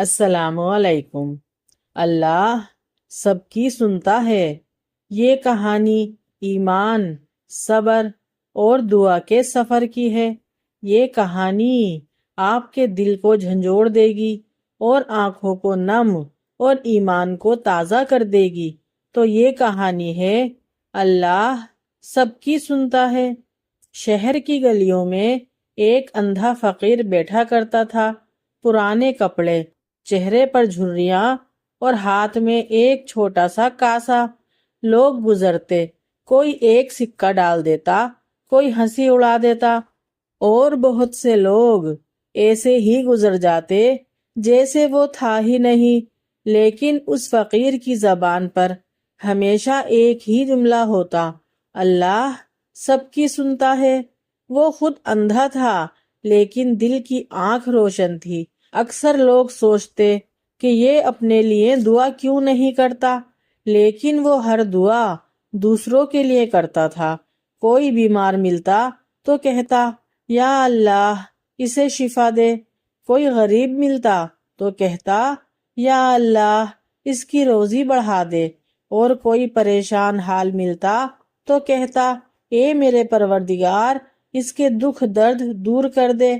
السلام علیکم۔ اللہ سب کی سنتا ہے۔ یہ کہانی ایمان، صبر اور دعا کے سفر کی ہے۔ یہ کہانی آپ کے دل کو جھنجھوڑ دے گی اور آنکھوں کو نم اور ایمان کو تازہ کر دے گی۔ تو یہ کہانی ہے اللہ سب کی سنتا ہے۔ شہر کی گلیوں میں ایک اندھا فقیر بیٹھا کرتا تھا۔ پرانے کپڑے، چہرے پر جھریاں اور ہاتھ میں ایک چھوٹا سا کاسا۔ لوگ گزرتے، کوئی ایک سکہ ڈال دیتا، کوئی ہنسی اڑا دیتا، اور بہت سے لوگ ایسے ہی گزر جاتے جیسے وہ تھا ہی نہیں۔ لیکن اس فقیر کی زبان پر ہمیشہ ایک ہی جملہ ہوتا، اللہ سب کی سنتا ہے۔ وہ خود اندھا تھا لیکن دل کی آنکھ روشن تھی۔ اکثر لوگ سوچتے کہ یہ اپنے لیے دعا کیوں نہیں کرتا، لیکن وہ ہر دعا دوسروں کے لیے کرتا تھا۔ کوئی بیمار ملتا تو کہتا یا اللہ اسے شفا دے، کوئی غریب ملتا تو کہتا یا اللہ اس کی روزی بڑھا دے، اور کوئی پریشان حال ملتا تو کہتا اے میرے پروردگار اس کے دکھ درد دور کر دے۔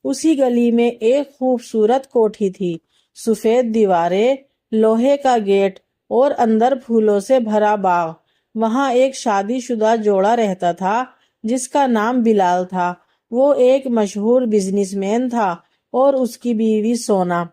اسی گلی میں ایک خوبصورت کوٹھی تھی، سفید دیواریں، لوہے کا گیٹ اور اندر پھولوں سے بھرا باغ۔ وہاں ایک شادی شدہ جوڑا رہتا تھا جس کا نام بلال تھا۔ وہ ایک مشہور بزنس مین تھا اور اس کی بیوی سونا۔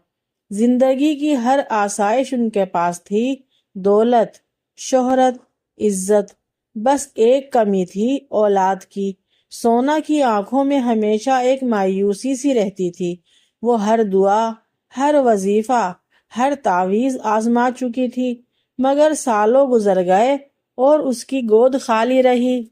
زندگی کی ہر آسائش ان کے پاس تھی، دولت، شہرت، عزت۔ بس ایک کمی تھی، اولاد کی۔ سونا کی آنکھوں میں ہمیشہ ایک مایوسی سی رہتی تھی۔ وہ ہر دعا، ہر وظیفہ، ہر تعویذ آزما چکی تھی، مگر سالوں گزر گئے اور اس کی گود خالی رہی۔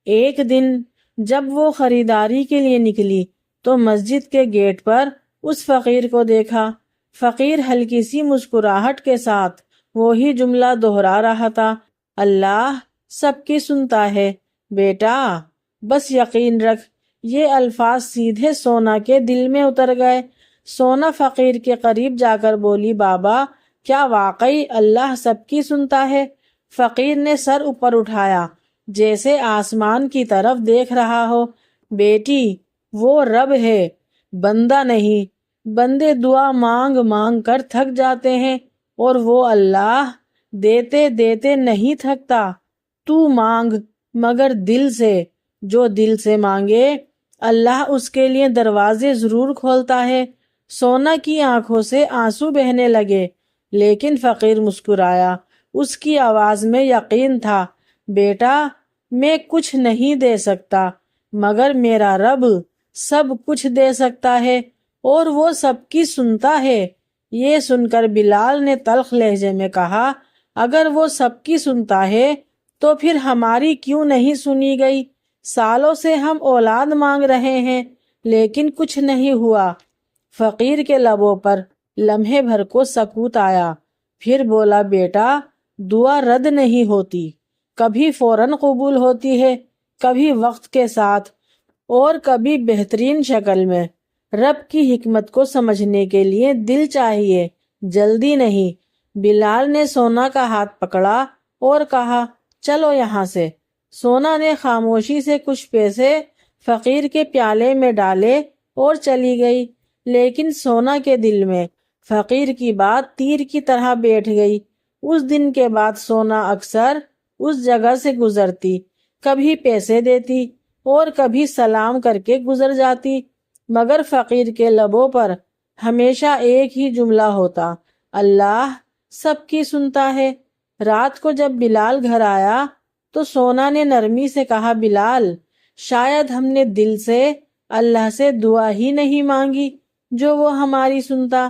ایک دن جب وہ خریداری کے لیے نکلی تو مسجد کے گیٹ پر اس فقیر کو دیکھا۔ فقیر ہلکی سی مسکراہٹ کے ساتھ وہی جملہ دہرا رہا تھا، اللہ سب کی سنتا ہے بیٹا، بس یقین رکھ۔ یہ الفاظ سیدھے سونا کے دل میں اتر گئے۔ سونا فقیر کے قریب جا کر بولی، بابا کیا واقعی اللہ سب کی سنتا ہے؟ فقیر نے سر اوپر اٹھایا جیسے آسمان کی طرف دیکھ رہا ہو۔ بیٹی وہ رب ہے، بندہ نہیں۔ بندے دعا مانگ مانگ کر تھک جاتے ہیں اور وہ اللہ دیتے دیتے نہیں تھکتا۔ تو مانگ مگر دل سے، جو دل سے مانگے اللہ اس کے لیے دروازے ضرور کھولتا ہے۔ سونا کی آنکھوں سے آنسو بہنے لگے لیکن فقیر مسکرایا۔ اس کی آواز میں یقین تھا، بیٹا میں کچھ نہیں دے سکتا مگر میرا رب سب کچھ دے سکتا ہے اور وہ سب کی سنتا ہے۔ یہ سن کر بلال نے تلخ لہجے میں کہا، اگر وہ سب کی سنتا ہے تو پھر ہماری کیوں نہیں سنی گئی؟ سالوں سے ہم اولاد مانگ رہے ہیں لیکن کچھ نہیں ہوا۔ فقیر کے لبوں پر لمحے بھر کو سکوت آیا، پھر بولا، بیٹا دعا رد نہیں ہوتی، کبھی فوراً قبول ہوتی ہے، کبھی وقت کے ساتھ اور کبھی بہترین شکل میں۔ رب کی حکمت کو سمجھنے کے لیے دل چاہیے، جلدی نہیں۔ بلال نے سونا کا ہاتھ پکڑا اور کہا، چلو یہاں سے۔ سونا نے خاموشی سے کچھ پیسے فقیر کے پیالے میں ڈالے اور چلی گئی، لیکن سونا کے دل میں فقیر کی بات تیر کی طرح بیٹھ گئی۔ اس دن کے بعد سونا اکثر اس جگہ سے گزرتی، کبھی پیسے دیتی اور کبھی سلام کر کے گزر جاتی، مگر فقیر کے لبوں پر ہمیشہ ایک ہی جملہ ہوتا، اللہ سب کی سنتا ہے۔ رات کو جب بلال گھر آیا تو سونا نے نرمی سے کہا، بلال شاید ہم نے دل سے اللہ سے دعا ہی نہیں مانگی جو وہ ہماری سنتا۔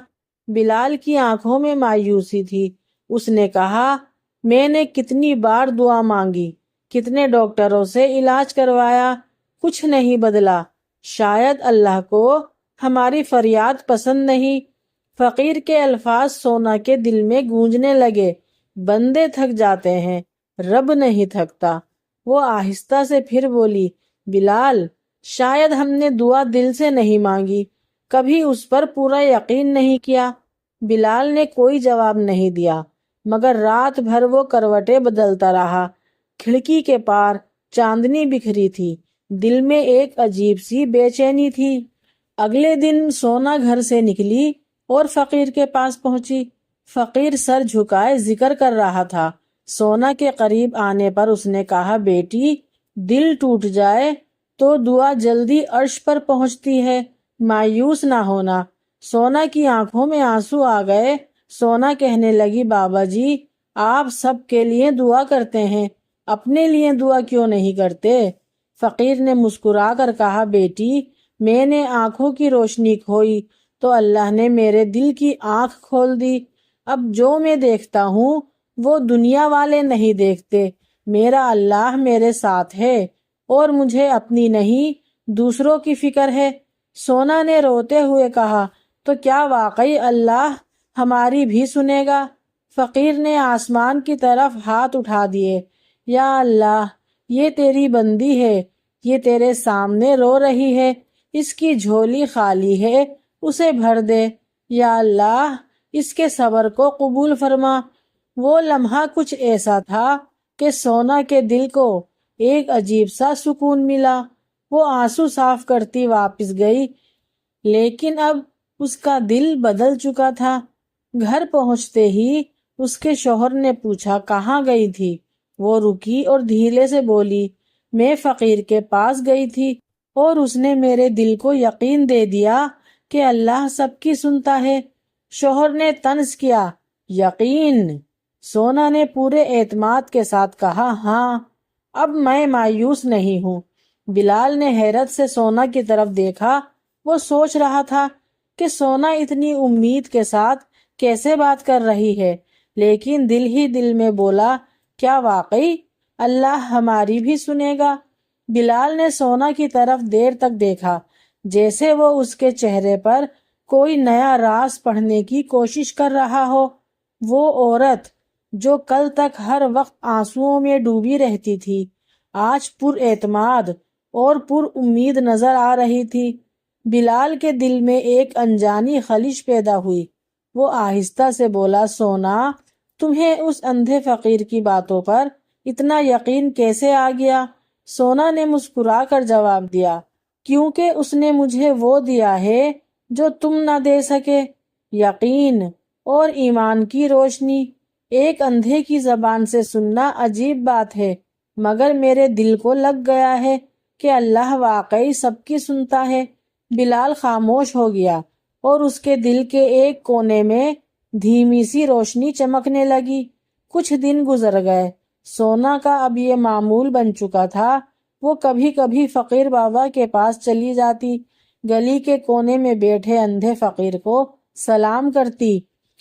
بلال کی آنکھوں میں مایوسی تھی۔ اس نے کہا، میں نے کتنی بار دعا مانگی، کتنے ڈاکٹروں سے علاج کروایا، کچھ نہیں بدلا۔ شاید اللہ کو ہماری فریاد پسند نہیں۔ فقیر کے الفاظ سونا کے دل میں گونجنے لگے، بندے تھک جاتے ہیں، رب نہیں تھکتا۔ وہ آہستہ سے پھر بولی، بلال شاید ہم نے دعا دل سے نہیں مانگی، کبھی اس پر پورا یقین نہیں کیا۔ بلال نے کوئی جواب نہیں دیا مگر رات بھر وہ کروٹیں بدلتا رہا۔ کھڑکی کے پار چاندنی بکھری تھی، دل میں ایک عجیب سی بے چینی تھی۔ اگلے دن سونا گھر سے نکلی اور فقیر کے پاس پہنچی۔ فقیر سر جھکائے ذکر کر رہا تھا۔ سونا کے قریب آنے پر اس نے کہا، بیٹی، دل ٹوٹ جائے تو دعا جلدی عرش پر پہنچتی ہے، مایوس نہ ہونا۔ سونا کی آنکھوں میں آنسو آ گئے۔ سونا کہنے لگی، بابا جی، آپ سب کے لیے دعا کرتے ہیں، اپنے لیے دعا کیوں نہیں کرتے؟ فقیر نے مسکرا کر کہا، بیٹی، میں نے آنکھوں کی روشنی کھوئی تو اللہ نے میرے دل کی آنکھ کھول دی۔ اب جو میں دیکھتا ہوں وہ دنیا والے نہیں دیکھتے۔ میرا اللہ میرے ساتھ ہے اور مجھے اپنی نہیں دوسروں کی فکر ہے۔ سونا نے روتے ہوئے کہا، تو کیا واقعی اللہ ہماری بھی سنے گا؟ فقیر نے آسمان کی طرف ہاتھ اٹھا دیے، یا اللہ، یہ تیری بندی ہے، یہ تیرے سامنے رو رہی ہے، اس کی جھولی خالی ہے، اسے بھر دے۔ یا اللہ، اس کے صبر کو قبول فرما۔ وہ لمحہ کچھ ایسا تھا کہ سونا کے دل کو ایک عجیب سا سکون ملا۔ وہ آنسو صاف کرتی واپس گئی، لیکن اب اس کا دل بدل چکا تھا۔ گھر پہنچتے ہی اس کے شوہر نے پوچھا، کہاں گئی تھی؟ وہ رکی اور دھیرے سے بولی، میں فقیر کے پاس گئی تھی اور اس نے میرے دل کو یقین دے دیا کہ اللہ سب کی سنتا ہے۔ شوہر نے طنز کیا، یقین؟ سونا نے پورے اعتماد کے ساتھ کہا، ہاں، اب میں مایوس نہیں ہوں۔ بلال نے حیرت سے سونا کی طرف دیکھا۔ وہ سوچ رہا تھا کہ سونا اتنی امید کے ساتھ کیسے بات کر رہی ہے، لیکن دل ہی دل میں بولا، کیا واقعی اللہ ہماری بھی سنے گا؟ بلال نے سونا کی طرف دیر تک دیکھا، جیسے وہ اس کے چہرے پر کوئی نیا راز پڑھنے کی کوشش کر رہا ہو۔ وہ عورت جو کل تک ہر وقت آنسوؤں میں ڈوبی رہتی تھی، آج پر اعتماد اور پر امید نظر آ رہی تھی۔ بلال کے دل میں ایک انجانی خلش پیدا ہوئی۔ وہ آہستہ سے بولا، سونا، تمہیں اس اندھے فقیر کی باتوں پر اتنا یقین کیسے آ گیا؟ سونا نے مسکرا کر جواب دیا، کیونکہ اس نے مجھے وہ دیا ہے جو تم نہ دے سکے، یقین اور ایمان کی روشنی۔ ایک اندھے کی زبان سے سننا عجیب بات ہے، مگر میرے دل کو لگ گیا ہے کہ اللہ واقعی سب کی سنتا ہے۔ بلال خاموش ہو گیا اور اس کے دل کے ایک کونے میں دھیمی سی روشنی چمکنے لگی۔ کچھ دن گزر گئے۔ سونا کا اب یہ معمول بن چکا تھا، وہ کبھی کبھی فقیر بابا کے پاس چلی جاتی، گلی کے کونے میں بیٹھے اندھے فقیر کو سلام کرتی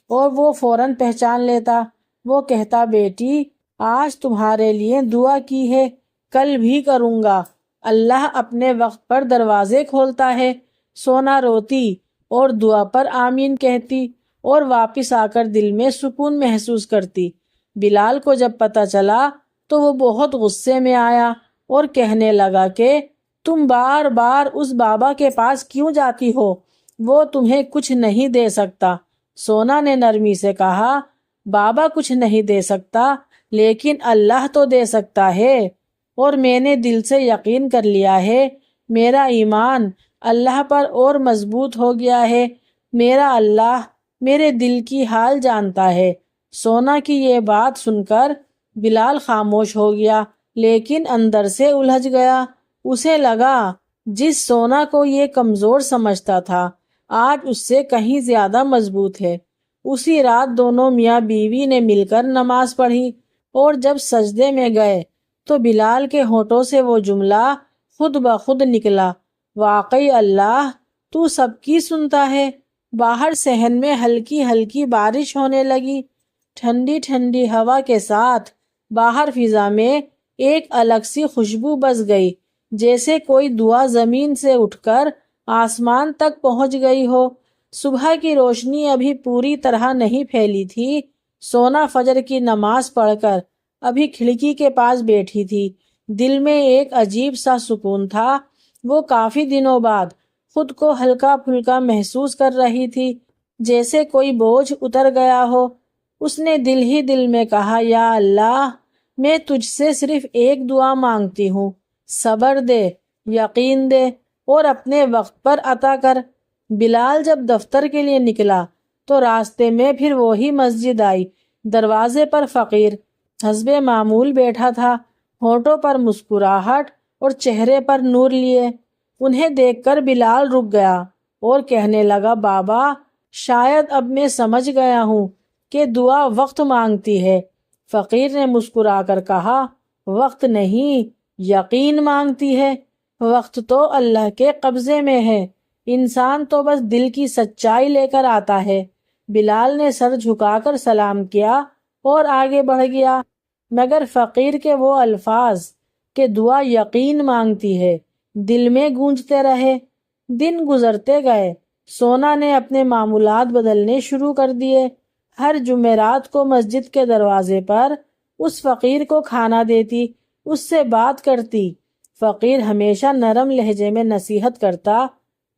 اور وہ فوراً پہچان لیتا۔ وہ کہتا، بیٹی، آج تمہارے لیے دعا کی ہے، کل بھی کروں گا، اللہ اپنے وقت پر دروازے کھولتا ہے۔ سونا روتی اور دعا پر آمین کہتی اور واپس آ کر دل میں سکون محسوس کرتی۔ بلال کو جب پتہ چلا تو وہ بہت غصے میں آیا اور کہنے لگا کہ تم بار بار اس بابا کے پاس کیوں جاتی ہو؟ وہ تمہیں کچھ نہیں دے سکتا۔ سونا نے نرمی سے کہا، بابا کچھ نہیں دے سکتا، لیکن اللہ تو دے سکتا ہے، اور میں نے دل سے یقین کر لیا ہے۔ میرا ایمان اللہ پر اور مضبوط ہو گیا ہے۔ میرا اللہ میرے دل کی حال جانتا ہے۔ سونا کی یہ بات سن کر بلال خاموش ہو گیا، لیکن اندر سے الجھ گیا۔ اسے لگا جس سونا کو یہ کمزور سمجھتا تھا، آج اس سے کہیں زیادہ مضبوط ہے۔ اسی رات دونوں میاں بیوی نے مل کر نماز پڑھی اور جب سجدے میں گئے تو بلال کے ہونٹوں سے وہ جملہ خود بخود نکلا، واقعی اللہ تو سب کی سنتا ہے۔ باہر صحن میں ہلکی ہلکی بارش ہونے لگی۔ ٹھنڈی ٹھنڈی ہوا کے ساتھ باہر فضا میں ایک الگ سی خوشبو بس گئی، جیسے کوئی دعا زمین سے اٹھ کر آسمان تک پہنچ گئی ہو۔ صبح کی روشنی ابھی پوری طرح نہیں پھیلی تھی۔ سونا فجر کی نماز پڑھ کر ابھی کھڑکی کے پاس بیٹھی تھی۔ دل میں ایک عجیب سا سکون تھا۔ وہ کافی دنوں بعد خود کو ہلکا پھلکا محسوس کر رہی تھی۔ جیسے کوئی بوجھ اتر گیا ہو۔ اس نے دل ہی دل میں کہا، یا اللہ، میں تجھ سے صرف ایک دعا مانگتی ہوں، صبر دے، یقین دے اور اپنے وقت پر عطا کر۔ بلال جب دفتر کے لیے نکلا تو راستے میں پھر وہی مسجد آئی۔ دروازے پر فقیر حسب معمول بیٹھا تھا، ہونٹوں پر مسکراہٹ اور چہرے پر نور لیے۔ انہیں دیکھ کر بلال رک گیا اور کہنے لگا، بابا، شاید اب میں سمجھ گیا ہوں کہ دعا وقت مانگتی ہے۔ فقیر نے مسکرا کر کہا، وقت نہیں، یقین مانگتی ہے۔ وقت تو اللہ کے قبضے میں ہے، انسان تو بس دل کی سچائی لے کر آتا ہے۔ بلال نے سر جھکا کر سلام کیا اور آگے بڑھ گیا، مگر فقیر کے وہ الفاظ کہ دعا یقین مانگتی ہے دل میں گونجتے رہے۔ دن گزرتے گئے، سونا نے اپنے معمولات بدلنے شروع کر دیے۔ ہر جمعرات کو مسجد کے دروازے پر اس فقیر کو کھانا دیتی، اس سے بات کرتی۔ فقیر ہمیشہ نرم لہجے میں نصیحت کرتا،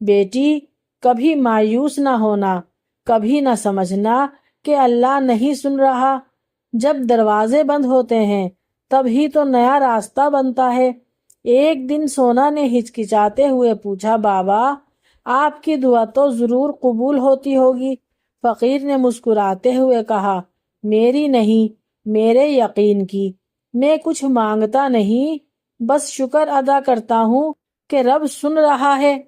بیٹی، کبھی مایوس نہ ہونا، کبھی نہ سمجھنا کہ اللہ نہیں سن رہا۔ جب دروازے بند ہوتے ہیں تب ہی تو نیا راستہ بنتا ہے۔ ایک دن سونا نے ہچکچاتے ہوئے پوچھا، بابا، آپ کی دعا تو ضرور قبول ہوتی ہوگی۔ فقیر نے مسکراتے ہوئے کہا، میری نہیں، میرے یقین کی۔ میں کچھ مانگتا نہیں، بس شکر ادا کرتا ہوں کہ رب سن رہا ہے۔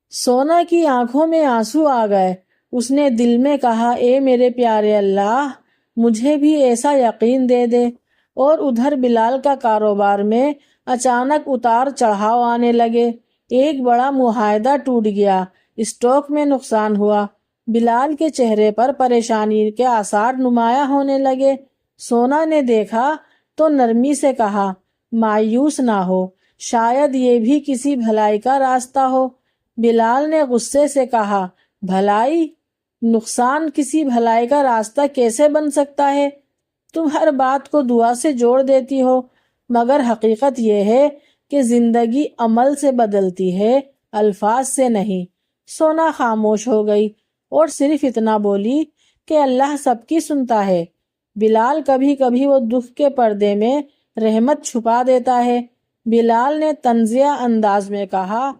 سونا کی آنکھوں میں آنسو آ گئے۔ اس نے دل میں کہا، اے میرے پیارے اللہ، مجھے بھی ایسا یقین دے دے۔ اور ادھر بلال کا کاروبار میں اچانک اتار چڑھاؤ آنے لگے۔ ایک بڑا معاہدہ ٹوٹ گیا، اسٹاک میں نقصان ہوا۔ بلال کے چہرے پر پریشانی کے آثار نمایاں ہونے لگے۔ سونا نے دیکھا تو نرمی سے کہا، مایوس نہ ہو، شاید یہ بھی کسی بھلائی کا راستہ ہو۔ بلال نے غصے سے کہا، بھلائی؟ نقصان کسی بھلائی کا راستہ کیسے بن سکتا ہے؟ تم ہر بات کو دعا سے جوڑ دیتی ہو، مگر حقیقت یہ ہے کہ زندگی عمل سے بدلتی ہے، الفاظ سے نہیں۔ سونا خاموش ہو گئی اور صرف اتنا بولی کہ اللہ سب کی سنتا ہے۔ بلال کبھی کبھی وہ دکھ کے پردے میں رحمت چھپا دیتا ہے۔ بلال نے طنزیہ انداز میں کہا،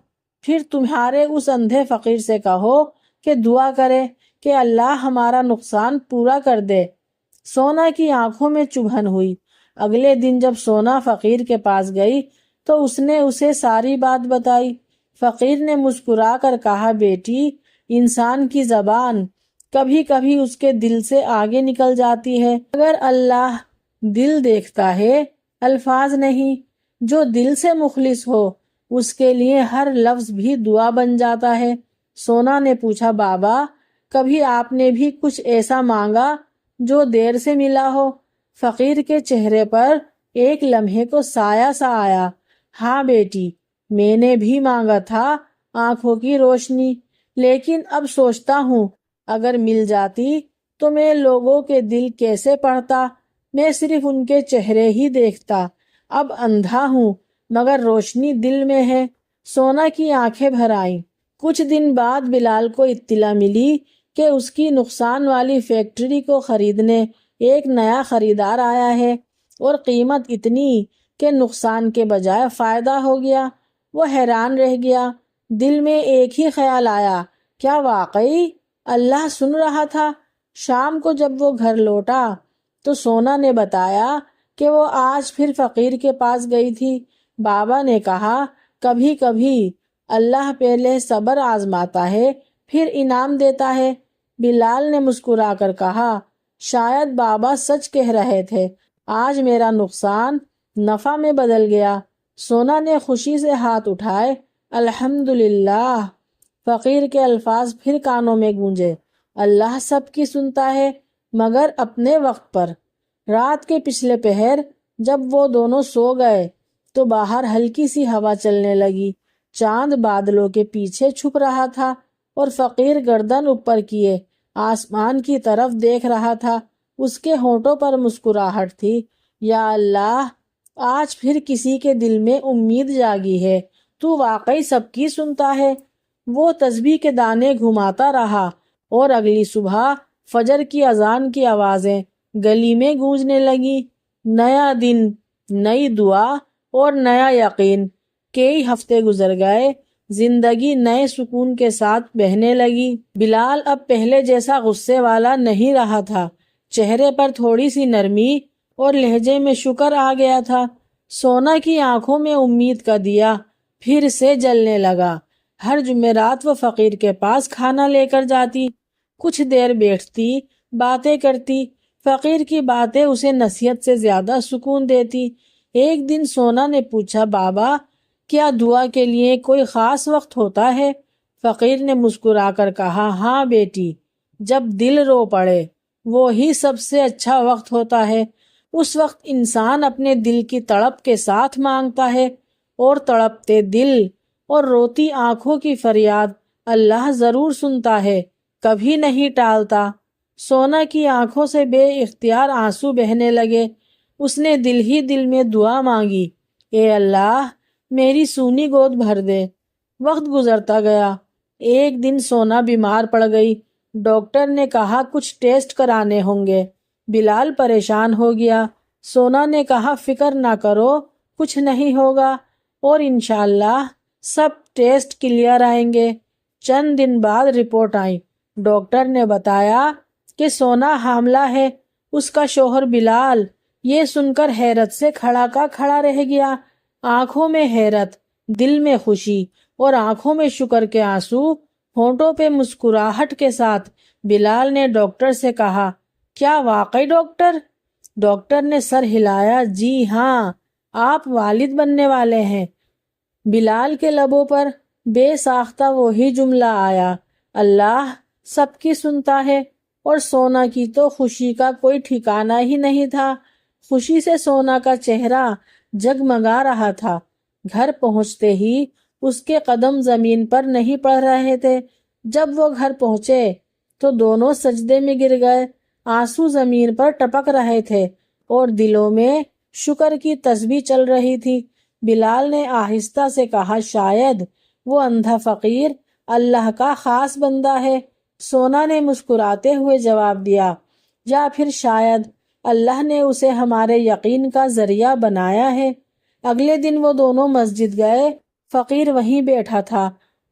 پھر تمہارے اس اندھے فقیر سے کہو کہ دعا کرے کہ اللہ ہمارا نقصان پورا کر دے۔ سونا کی آنکھوں میں چبھن ہوئی۔ اگلے دن جب سونا فقیر کے پاس گئی تو اس نے اسے ساری بات بتائی۔ فقیر نے مسکرا کر کہا، بیٹی، انسان کی زبان کبھی کبھی اس کے دل سے آگے نکل جاتی ہے، اگر اللہ دل دیکھتا ہے، الفاظ نہیں۔ جو دل سے مخلص ہو اس کے لیے ہر لفظ بھی دعا بن جاتا ہے۔ سونا نے پوچھا، بابا، کبھی آپ نے بھی کچھ ایسا مانگا جو دیر سے ملا ہو؟ فقیر کے چہرے پر ایک لمحے کو سایہ سا آیا۔ ہاں بیٹی، میں نے بھی مانگا تھا آنکھوں کی روشنی، لیکن اب سوچتا ہوں اگر مل جاتی تو میں لوگوں کے دل کیسے پڑھتا، میں صرف ان کے چہرے ہی دیکھتا۔ اب اندھا ہوں مگر روشنی دل میں ہے۔ سونا کی آنکھیں بھر آئیں۔ کچھ دن بعد بلال کو اطلاع ملی کہ اس کی نقصان والی فیکٹری کو خریدنے ایک نیا خریدار آیا ہے، اور قیمت اتنی کہ نقصان کے بجائے فائدہ ہو گیا۔ وہ حیران رہ گیا۔ دل میں ایک ہی خیال آیا، کیا واقعی اللہ سن رہا تھا؟ شام کو جب وہ گھر لوٹا تو سونا نے بتایا کہ وہ آج پھر فقیر کے پاس گئی تھی۔ بابا نے کہا، کبھی کبھی اللہ پہلے صبر آزماتا ہے پھر انعام دیتا ہے۔ بلال نے مسکرا کر کہا، شاید بابا سچ کہہ رہے تھے، آج میرا نقصان نفع میں بدل گیا۔ سونا نے خوشی سے ہاتھ اٹھائے، الحمدللہ۔ فقیر کے الفاظ پھر کانوں میں گونجے، اللہ سب کی سنتا ہے مگر اپنے وقت پر۔ رات کے پچھلے پہر جب وہ دونوں سو گئے تو باہر ہلکی سی ہوا چلنے لگی۔ چاند بادلوں کے پیچھے چھپ رہا تھا اور فقیر گردن اوپر کیے آسمان کی طرف دیکھ رہا تھا۔ اس کے ہونٹوں پر مسکراہٹ تھی۔ یا اللہ، آج پھر کسی کے دل میں امید جاگی ہے، تو واقعی سب کی سنتا ہے۔ وہ تسبیح کے دانے گھماتا رہا اور اگلی صبح فجر کی اذان کی آوازیں گلی میں گونجنے لگی۔ نیا دن، نئی دعا اور نیا یقین۔ کئی ہفتے گزر گئے، زندگی نئے سکون کے ساتھ بہنے لگی۔ بلال اب پہلے جیسا غصے والا نہیں رہا تھا، چہرے پر تھوڑی سی نرمی اور لہجے میں شکر آ گیا تھا۔ سونا کی آنکھوں میں امید کا دیا پھر سے جلنے لگا۔ ہر جمعرات وہ فقیر کے پاس کھانا لے کر جاتی، کچھ دیر بیٹھتی، باتیں کرتی۔ فقیر کی باتیں اسے نصیحت سے زیادہ سکون دیتی۔ ایک دن سونا نے پوچھا، بابا کیا دعا کے لیے کوئی خاص وقت ہوتا ہے؟ فقیر نے مسکرا کر کہا، ہاں بیٹی، جب دل رو پڑے وہی سب سے اچھا وقت ہوتا ہے۔ اس وقت انسان اپنے دل کی تڑپ کے ساتھ مانگتا ہے، اور تڑپتے دل اور روتی آنکھوں کی فریاد اللہ ضرور سنتا ہے، کبھی نہیں ٹالتا۔ سونا کی آنکھوں سے بے اختیار آنسو بہنے لگے۔ اس نے دل ہی دل میں دعا مانگی، اے اللہ میری سونی گود بھر دے۔ وقت گزرتا گیا۔ ایک دن سونا بیمار پڑ گئی۔ ڈاکٹر نے کہا کچھ ٹیسٹ کرانے ہوں گے۔ بلال پریشان ہو گیا۔ سونا نے کہا فکر نہ کرو، کچھ نہیں ہوگا، اور انشاءاللہ سب ٹیسٹ کلیئر آئیں گے۔ چند دن بعد رپورٹ آئی۔ ڈاکٹر نے بتایا کہ سونا حاملہ ہے۔ اس کا شوہر بلال یہ سن کر حیرت سے کھڑا کا کھڑا رہ گیا، آنکھوں میں حیرت، دل میں خوشی اور آنکھوں میں شکر کے آنسو، ہونٹوں پہ مسکراہٹ کے ساتھ بلال نے ڈاکٹر سے کہا، کیا واقعی ڈاکٹر؟ ڈاکٹر نے سر ہلایا، جی ہاں، آپ والد بننے والے ہیں۔ بلال کے لبوں پر بے ساختہ وہی جملہ آیا، اللہ سب کی سنتا ہے، اور سونا کی تو خوشی کا کوئی ٹھکانہ ہی نہیں تھا۔ خوشی سے سونا کا چہرہ جگمگا رہا تھا۔ گھر پہنچتے ہی اس کے قدم زمین پر نہیں پڑ رہے تھے۔ جب وہ گھر پہنچے تو دونوں سجدے میں گر گئے، آنسو زمین پر ٹپک رہے تھے اور دلوں میں شکر کی تسبیح چل رہی تھی۔ بلال نے آہستہ سے کہا، شاید وہ اندھا فقیر اللہ کا خاص بندہ ہے۔ سونا نے مسکراتے ہوئے جواب دیا، یا پھر شاید اللہ نے اسے ہمارے یقین کا ذریعہ بنایا ہے۔ اگلے دن وہ دونوں مسجد گئے۔ فقیر وہیں بیٹھا تھا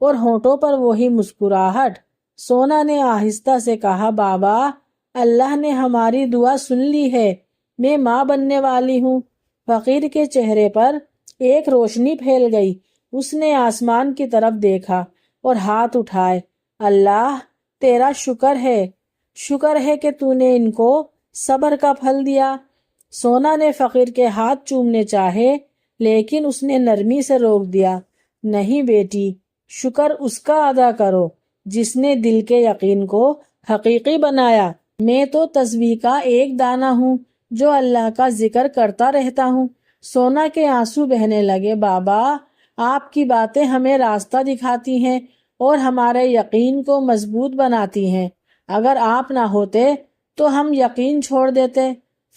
اور ہونٹوں پر وہی مسکراہٹ۔ سونا نے آہستہ سے کہا، بابا اللہ نے ہماری دعا سن لی ہے، میں ماں بننے والی ہوں۔ فقیر کے چہرے پر ایک روشنی پھیل گئی۔ اس نے آسمان کی طرف دیکھا اور ہاتھ اٹھائے، اللہ تیرا شکر ہے کہ تو نے ان کو صبر کا پھل دیا۔ سونا نے فقیر کے ہاتھ چومنے چاہے لیکن اس نے نرمی سے روک دیا، نہیں بیٹی، شکر اس کا ادا کرو جس نے دل کے یقین کو حقیقی بنایا۔ میں تو تسبیح کا ایک دانہ ہوں جو اللہ کا ذکر کرتا رہتا ہوں۔ سونا کے آنسو بہنے لگے، بابا آپ کی باتیں ہمیں راستہ دکھاتی ہیں اور ہمارے یقین کو مضبوط بناتی ہیں۔ اگر آپ نہ ہوتے تو ہم یقین چھوڑ دیتے۔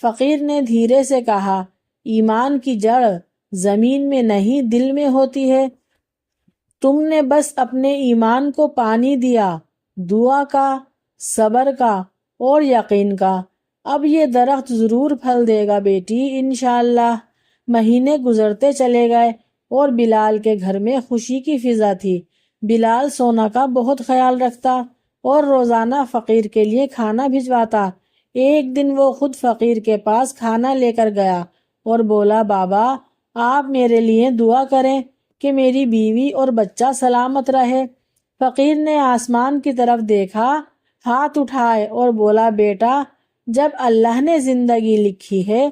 فقیر نے دھیرے سے کہا، ایمان کی جڑ زمین میں نہیں دل میں ہوتی ہے۔ تم نے بس اپنے ایمان کو پانی دیا، دعا کا، صبر کا اور یقین کا۔ اب یہ درخت ضرور پھل دے گا بیٹی، انشاءاللہ۔ مہینے گزرتے چلے گئے اور بلال کے گھر میں خوشی کی فضا تھی۔ بلال سونا کا بہت خیال رکھتا اور روزانہ فقیر کے لیے کھانا بھجواتا۔ ایک دن وہ خود فقیر کے پاس کھانا لے کر گیا اور بولا، بابا آپ میرے لیے دعا کریں کہ میری بیوی اور بچہ سلامت رہے۔ فقیر نے آسمان کی طرف دیکھا، ہاتھ اٹھائے اور بولا، بیٹا جب اللہ نے زندگی لکھی ہے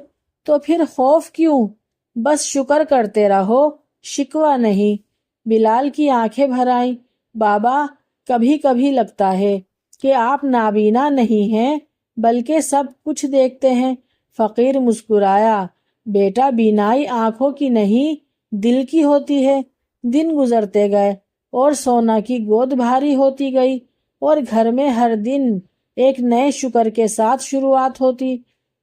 تو پھر خوف کیوں؟ بس شکر کرتے رہو، شکوہ نہیں۔ بلال کی آنکھیں بھر آئیں، بابا کبھی کبھی لگتا ہے کہ آپ نابینا نہیں ہیں بلکہ سب کچھ دیکھتے ہیں۔ فقیر مسکرایا، بیٹا بینائی آنکھوں کی نہیں دل کی ہوتی ہے۔ دن گزرتے گئے اور سونا کی گود بھاری ہوتی گئی اور گھر میں ہر دن ایک نئے شکر کے ساتھ شروعات ہوتی۔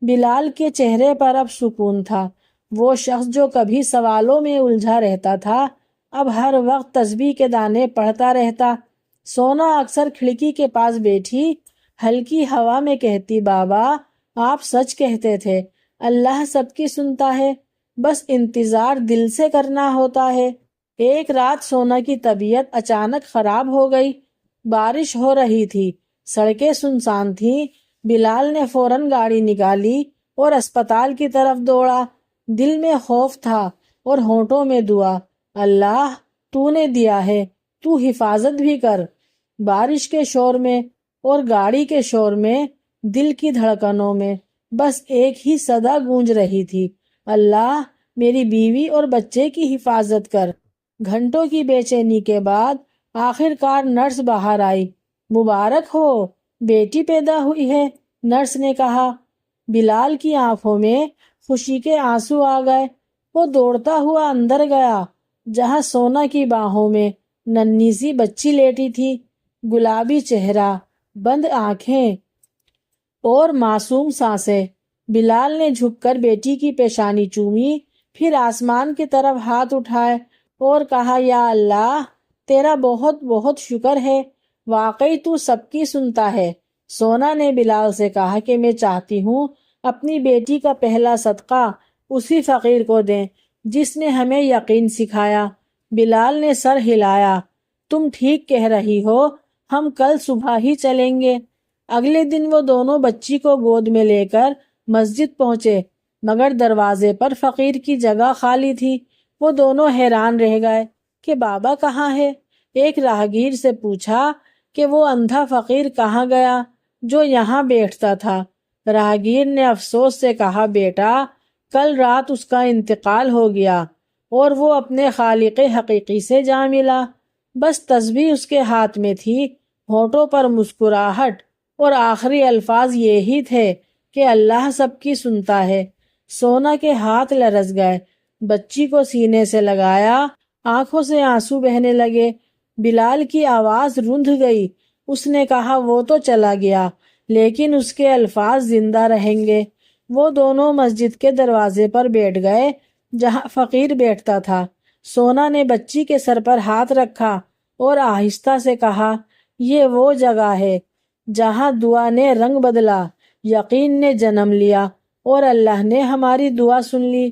بلال کے چہرے پر اب سکون تھا۔ وہ شخص جو کبھی سوالوں میں الجھا رہتا تھا اب ہر وقت تسبیح کے دانے پڑھتا رہتا۔ سونا اکثر کھڑکی کے پاس بیٹھی ہلکی ہوا میں کہتی، بابا آپ سچ کہتے تھے، اللہ سب کی سنتا ہے، بس انتظار دل سے کرنا ہوتا ہے۔ ایک رات سونا کی طبیعت اچانک خراب ہو گئی۔ بارش ہو رہی تھی، سڑکیں سنسان تھیں۔ بلال نے فوراً گاڑی نکالی اور اسپتال کی طرف دوڑا۔ دل میں خوف تھا اور ہونٹوں میں دعا، اللہ تو نے دیا ہے، تو حفاظت بھی کر۔ بارش کے شور میں اور گاڑی کے شور میں دل کی دھڑکنوں میں بس ایک ہی صدا گونج رہی تھی، اللہ میری بیوی اور بچے کی حفاظت کر۔ گھنٹوں کی بے چینی کے بعد آخر کار نرس باہر آئی۔ مبارک ہو، بیٹی پیدا ہوئی ہے، نرس نے کہا۔ بلال کی آنکھوں میں خوشی کے آنسو آ گئے۔ وہ دوڑتا ہوا اندر گیا جہاں سونا کی باہوں میں ننھی سی بچی لیٹی تھی، گلابی چہرہ، بند آنکھیں اور معصوم سانسیں۔ بلال نے جھک کر بیٹی کی پیشانی چومی، پھر آسمان کی طرف ہاتھ اٹھائے اور کہا، یا اللہ تیرا بہت بہت شکر ہے، واقعی تو سب کی سنتا ہے۔ سونا نے بلال سے کہا کہ میں چاہتی ہوں اپنی بیٹی کا پہلا صدقہ اسی فقیر کو دیں جس نے ہمیں یقین سکھایا۔ بلال نے سر ہلایا، تم ٹھیک کہہ رہی ہو، ہم کل صبح ہی چلیں گے۔ اگلے دن وہ دونوں بچی کو گود میں لے کر مسجد پہنچے، مگر دروازے پر فقیر کی جگہ خالی تھی۔ وہ دونوں حیران رہ گئے کہ بابا کہاں ہے۔ ایک راہگیر سے پوچھا کہ وہ اندھا فقیر کہاں گیا جو یہاں بیٹھتا تھا۔ راہگیر نے افسوس سے کہا، بیٹا کل رات اس کا انتقال ہو گیا اور وہ اپنے خالق حقیقی سے جا ملا۔ بس تسبیح اس کے ہاتھ میں تھی، ہونٹوں پر مسکراہٹ، اور آخری الفاظ یہی تھے کہ اللہ سب کی سنتا ہے۔ سونا کے ہاتھ لرز گئے، بچی کو سینے سے لگایا، آنکھوں سے آنسو بہنے لگے۔ بلال کی آواز رند گئی۔ اس نے کہا، وہ تو چلا گیا لیکن اس کے الفاظ زندہ رہیں گے۔ وہ دونوں مسجد کے دروازے پر بیٹھ گئے جہاں فقیر بیٹھتا تھا۔ سونا نے بچی کے سر پر ہاتھ رکھا اور آہستہ سے کہا، یہ وہ جگہ ہے جہاں دعا نے رنگ بدلا، یقین نے جنم لیا اور اللہ نے ہماری دعا سن لی۔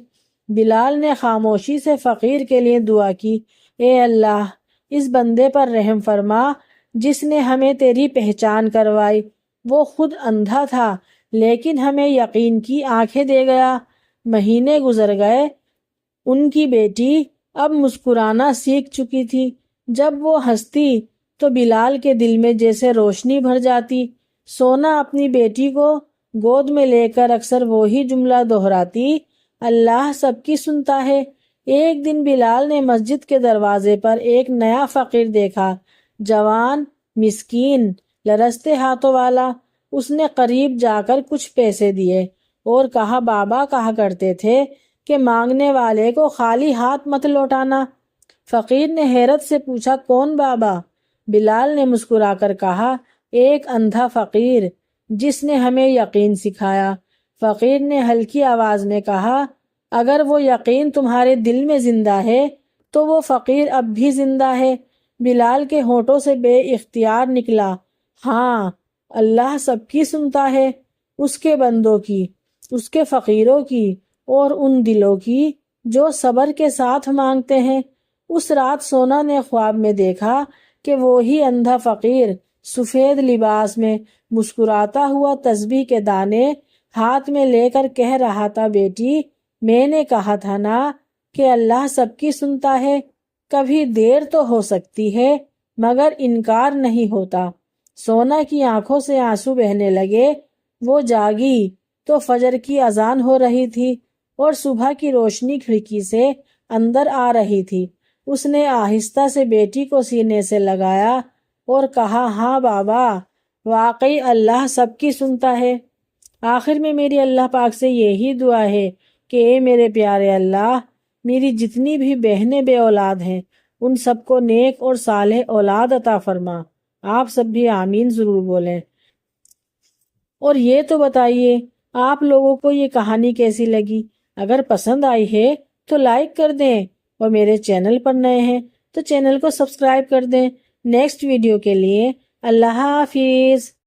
بلال نے خاموشی سے فقیر کے لیے دعا کی، اے اللہ اس بندے پر رحم فرما جس نے ہمیں تیری پہچان کروائی۔ وہ خود اندھا تھا لیکن ہمیں یقین کی آنکھیں دے گیا۔ مہینے گزر گئے، ان کی بیٹی اب مسکرانا سیکھ چکی تھی۔ جب وہ ہنستی تو بلال کے دل میں جیسے روشنی بھر جاتی۔ سونا اپنی بیٹی کو گود میں لے کر اکثر وہی جملہ دہراتی، اللہ سب کی سنتا ہے۔ ایک دن بلال نے مسجد کے دروازے پر ایک نیا فقیر دیکھا، جوان، مسکین، لرزتے ہاتھوں والا۔ اس نے قریب جا کر کچھ پیسے دیے اور کہا، بابا کہا کرتے تھے کہ مانگنے والے کو خالی ہاتھ مت لوٹانا۔ فقیر نے حیرت سے پوچھا، کون بابا؟ بلال نے مسکرا کر کہا، ایک اندھا فقیر جس نے ہمیں یقین سکھایا۔ فقیر نے ہلکی آواز میں کہا، اگر وہ یقین تمہارے دل میں زندہ ہے تو وہ فقیر اب بھی زندہ ہے۔ بلال کے ہونٹوں سے بے اختیار نکلا، ہاں اللہ سب کی سنتا ہے، اس کے بندوں کی، اس کے فقیروں کی اور ان دلوں کی جو صبر کے ساتھ مانگتے ہیں۔ اس رات سونا نے خواب میں دیکھا کہ وہی اندھا فقیر سفید لباس میں مسکراتا ہوا تسبیح کے دانے ہاتھ میں لے کر کہہ رہا تھا، بیٹی میں نے کہا تھا نا کہ اللہ سب کی سنتا ہے، کبھی دیر تو ہو سکتی ہے مگر انکار نہیں ہوتا۔ سونا کی آنکھوں سے آنسو بہنے لگے۔ وہ جاگی تو فجر کی اذان ہو رہی تھی اور صبح کی روشنی کھڑکی سے اندر آ رہی تھی۔ اس نے آہستہ سے بیٹی کو سینے سے لگایا اور کہا، ہاں بابا واقعی اللہ سب کی سنتا ہے۔ آخر میں میری اللہ پاک سے یہی دعا ہے کہ اے میرے پیارے اللہ، میری جتنی بھی بہنیں بے اولاد ہیں ان سب کو نیک اور صالح اولاد عطا فرما۔ آپ سب بھی آمین ضرور بولیں۔ اور یہ تو بتائیے آپ لوگوں کو یہ کہانی کیسی لگی؟ اگر پسند آئی ہے تو لائک کر دیں، اور میرے چینل پر نئے ہیں تو چینل کو سبسکرائب کر دیں۔ نیکسٹ ویڈیو کے لیے اللہ حافظ۔